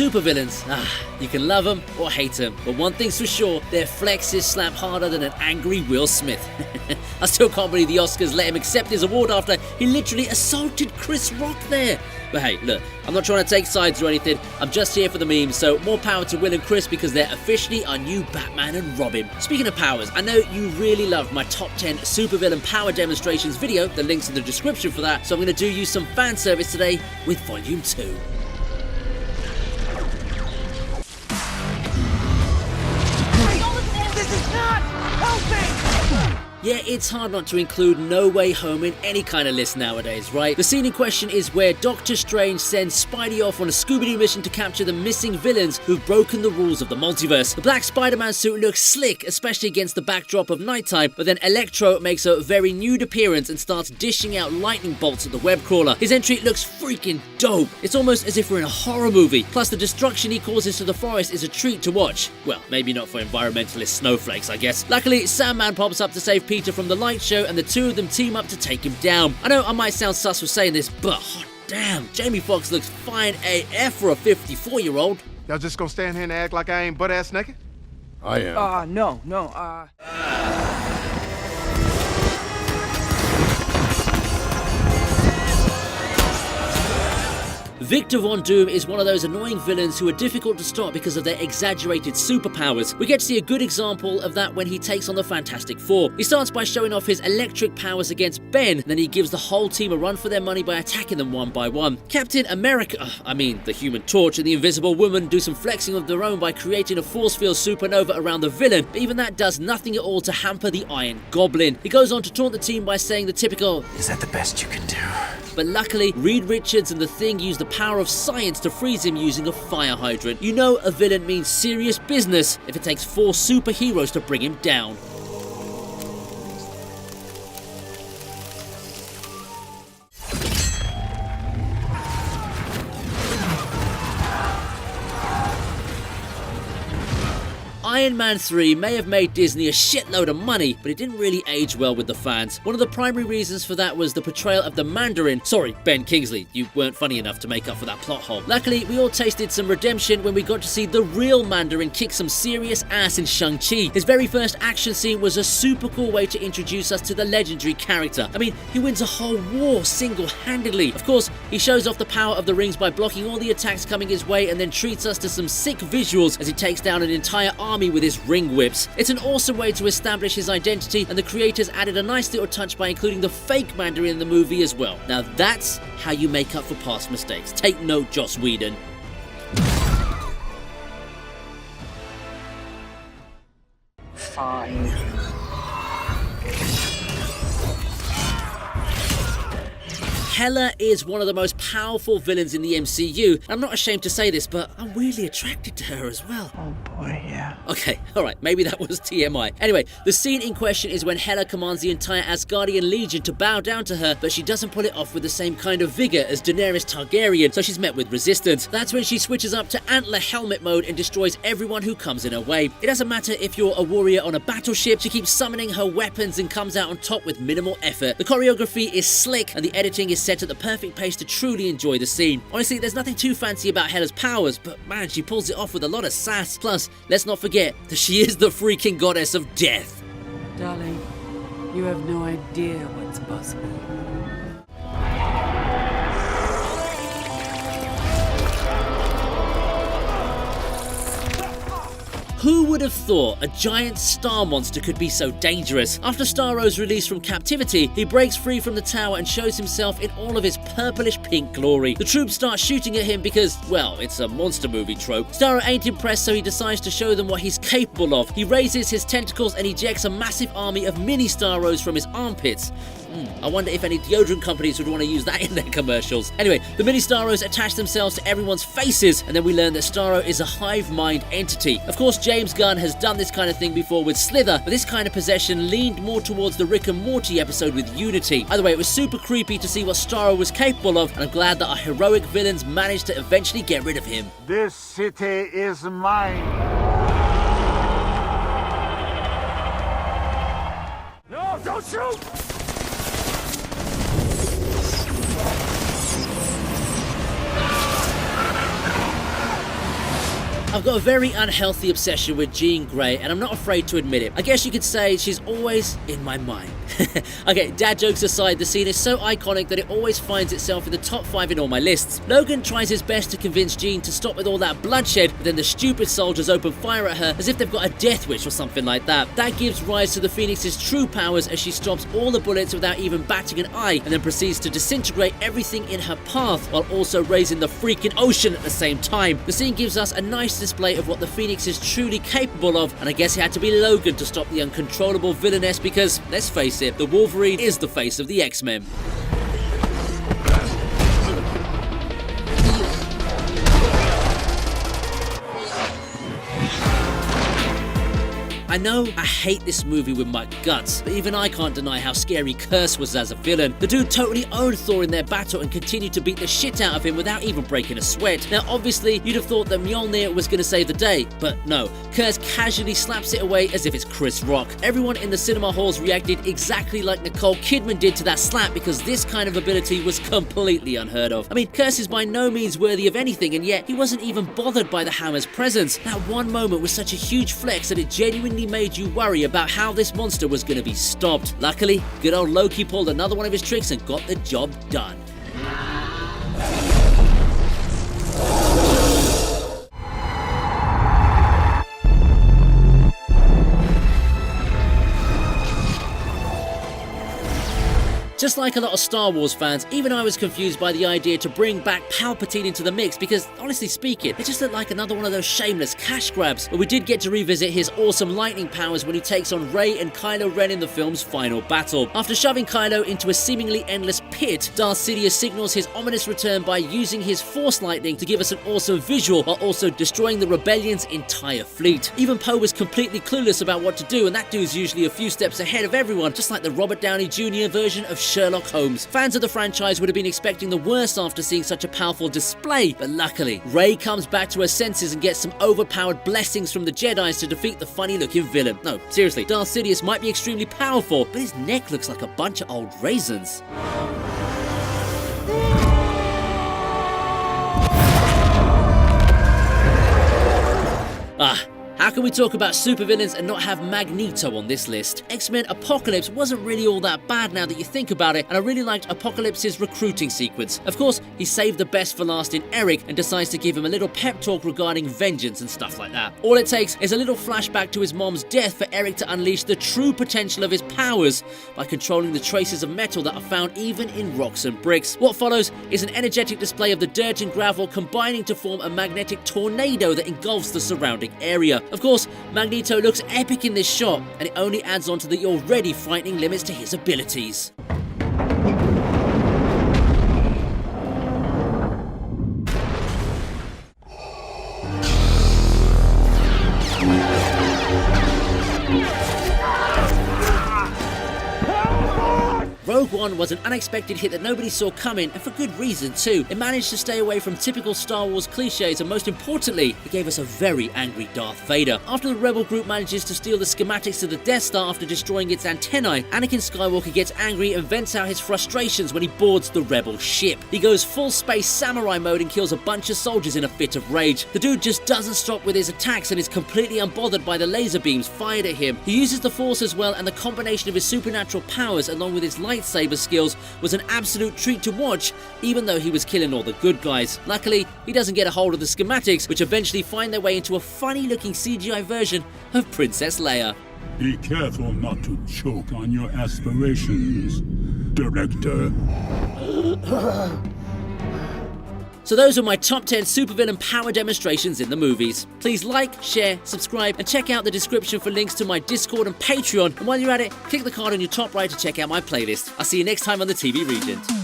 Supervillains. You can love them or hate them, but one thing's for sure, their flexes slap harder than an angry Will Smith. I still can't believe the Oscars let him accept his award after he literally assaulted Chris Rock there. But hey, look, I'm not trying to take sides or anything, I'm just here for the memes, so more power to Will and Chris because they're officially our new Batman and Robin. Speaking of powers, I know you really loved my top 10 Supervillain Power Demonstrations video, the link's in the description for that, so I'm going to do you some fan service today with Volume 2. Yeah, it's hard not to include No Way Home in any kind of list nowadays, right? The scene in question is where Doctor Strange sends Spidey off on a Scooby-Doo mission to capture the missing villains who've broken the rules of the multiverse. The black Spider-Man suit looks slick, especially against the backdrop of nighttime, but then Electro makes a very nude appearance and starts dishing out lightning bolts at the web crawler. His entry looks freaking dope. It's almost as if we're in a horror movie. Plus, the destruction he causes to the forest is a treat to watch. Well, maybe not for environmentalist snowflakes, I guess. Luckily, Sandman pops up to save Peter from the light show and the two of them team up to take him down. I know I might sound sus for saying this, but hot damn, Jamie Foxx looks fine AF for a 54-year-old. Y'all just gonna stand here and act like I ain't butt-ass naked? I am. No. Victor Von Doom is one of those annoying villains who are difficult to stop because of their exaggerated superpowers. We get to see a good example of that when he takes on the Fantastic Four. He starts by showing off his electric powers against Ben, then he gives the whole team a run for their money by attacking them one by one. Captain America, the Human Torch and the Invisible Woman do some flexing of their own by creating a force field supernova around the villain, but even that does nothing at all to hamper the Iron Goblin. He goes on to taunt the team by saying the typical, "Is that the best you can do?" But luckily, Reed Richards and the Thing use the power of science to freeze him using a fire hydrant. You know a villain means serious business if it takes 4 superheroes to bring him down. Iron Man 3 may have made Disney a shitload of money, but it didn't really age well with the fans. One of the primary reasons for that was the portrayal of the Mandarin. Sorry, Ben Kingsley, you weren't funny enough to make up for that plot hole. Luckily, we all tasted some redemption when we got to see the real Mandarin kick some serious ass in Shang-Chi. His very first action scene was a super cool way to introduce us to the legendary character. He wins a whole war single-handedly. Of course, he shows off the power of the rings by blocking all the attacks coming his way and then treats us to some sick visuals as he takes down an entire army with his ring whips. It's an awesome way to establish his identity, and the creators added a nice little touch by including the fake Mandarin in the movie as well. Now that's how you make up for past mistakes. Take note, Joss Whedon. Fine. Hela is one of the most powerful villains in the MCU. I'm not ashamed to say this, but I'm weirdly attracted to her as well. Oh boy, yeah. Okay, alright, maybe that was TMI. Anyway, the scene in question is when Hela commands the entire Asgardian Legion to bow down to her, but she doesn't pull it off with the same kind of vigor as Daenerys Targaryen, so she's met with resistance. That's when she switches up to antler helmet mode and destroys everyone who comes in her way. It doesn't matter if you're a warrior on a battleship, she keeps summoning her weapons and comes out on top with minimal effort. The choreography is slick and the editing is set at the perfect pace to truly enjoy the scene. Honestly, there's nothing too fancy about Hela's powers, but man, she pulls it off with a lot of sass. Plus, let's not forget that she is the freaking goddess of death. Darling, you have no idea what's possible. Who would have thought a giant star monster could be so dangerous? After Starro's release from captivity, he breaks free from the tower and shows himself in all of his purplish pink glory. The troops start shooting at him because, well, it's a monster movie trope. Starro ain't impressed, so he decides to show them what he's capable of. He raises his tentacles and ejects a massive army of mini Starros from his armpits. I wonder if any deodorant companies would want to use that in their commercials. Anyway, the mini Starros attach themselves to everyone's faces, and then we learn that Starro is a hive mind entity. Of course, James Gunn has done this kind of thing before with Slither, but this kind of possession leaned more towards the Rick and Morty episode with Unity. Either way, it was super creepy to see what Starro was capable of, and I'm glad that our heroic villains managed to eventually get rid of him. This city is mine. No, don't shoot! I've got a very unhealthy obsession with Jean Grey, and I'm not afraid to admit it. I guess you could say she's always in my mind. Okay, dad jokes aside, the scene is so iconic that it always finds itself in the top 5 in all my lists. Logan tries his best to convince Jean to stop with all that bloodshed, but then the stupid soldiers open fire at her as if they've got a death wish or something like that. That gives rise to the Phoenix's true powers as she stops all the bullets without even batting an eye, and then proceeds to disintegrate everything in her path while also raising the freaking ocean at the same time. The scene gives us a nice display of what the Phoenix is truly capable of, and I guess it had to be Logan to stop the uncontrollable villainess because, let's face it, the Wolverine is the face of the X-Men. I know I hate this movie with my guts, but even I can't deny how scary Kurse was as a villain. The dude totally owned Thor in their battle and continued to beat the shit out of him without even breaking a sweat. Now obviously you'd have thought that Mjolnir was going to save the day, but no. Kurse casually slaps it away as if it's Chris Rock. Everyone in the cinema halls reacted exactly like Nicole Kidman did to that slap because this kind of ability was completely unheard of. I mean, Kurse is by no means worthy of anything, and yet he wasn't even bothered by the hammer's presence. That one moment was such a huge flex that it genuinely made you worry about how this monster was going to be stopped. Luckily, good old Loki pulled another one of his tricks and got the job done. Just like a lot of Star Wars fans, even I was confused by the idea to bring back Palpatine into the mix because, honestly speaking, it just looked like another one of those shameless cash grabs. But we did get to revisit his awesome lightning powers when he takes on Rey and Kylo Ren in the film's final battle. After shoving Kylo into a seemingly endless pit, Darth Sidius signals his ominous return by using his Force lightning to give us an awesome visual while also destroying the Rebellion's entire fleet. Even Poe was completely clueless about what to do, and that dude's usually a few steps ahead of everyone, just like the Robert Downey Jr. version of Sherlock Holmes. Fans of the franchise would have been expecting the worst after seeing such a powerful display, but luckily, Rey comes back to her senses and gets some overpowered blessings from the Jedis to defeat the funny-looking villain. No, seriously, Darth Sidious might be extremely powerful, but his neck looks like a bunch of old raisins. How can we talk about supervillains and not have Magneto on this list? X-Men Apocalypse wasn't really all that bad now that you think about it, and I really liked Apocalypse's recruiting sequence. Of course, he saved the best for last in Eric and decides to give him a little pep talk regarding vengeance and stuff like that. All it takes is a little flashback to his mom's death for Eric to unleash the true potential of his powers by controlling the traces of metal that are found even in rocks and bricks. What follows is an energetic display of the dirt and gravel combining to form a magnetic tornado that engulfs the surrounding area. Of course, Magneto looks epic in this shot, and it only adds on to the already frightening limits to his abilities. Rogue One was an unexpected hit that nobody saw coming, and for good reason too. It managed to stay away from typical Star Wars cliches, and most importantly, it gave us a very angry Darth Vader. After the rebel group manages to steal the schematics to the Death Star after destroying its antennae, Anakin Skywalker gets angry and vents out his frustrations when he boards the rebel ship. He goes full space samurai mode and kills a bunch of soldiers in a fit of rage. The dude just doesn't stop with his attacks and is completely unbothered by the laser beams fired at him. He uses the Force as well, and the combination of his supernatural powers along with his lightsaber skills was an absolute treat to watch, even though he was killing all the good guys. Luckily, he doesn't get a hold of the schematics, which eventually find their way into a funny-looking CGI version of Princess Leia. Be careful not to choke on your aspirations, Director. So those are my top 10 supervillain power demonstrations in the movies. Please like, share, subscribe, and check out the description for links to my Discord and Patreon. And while you're at it, click the card on your top right to check out my playlist. I'll see you next time on the TV Regent.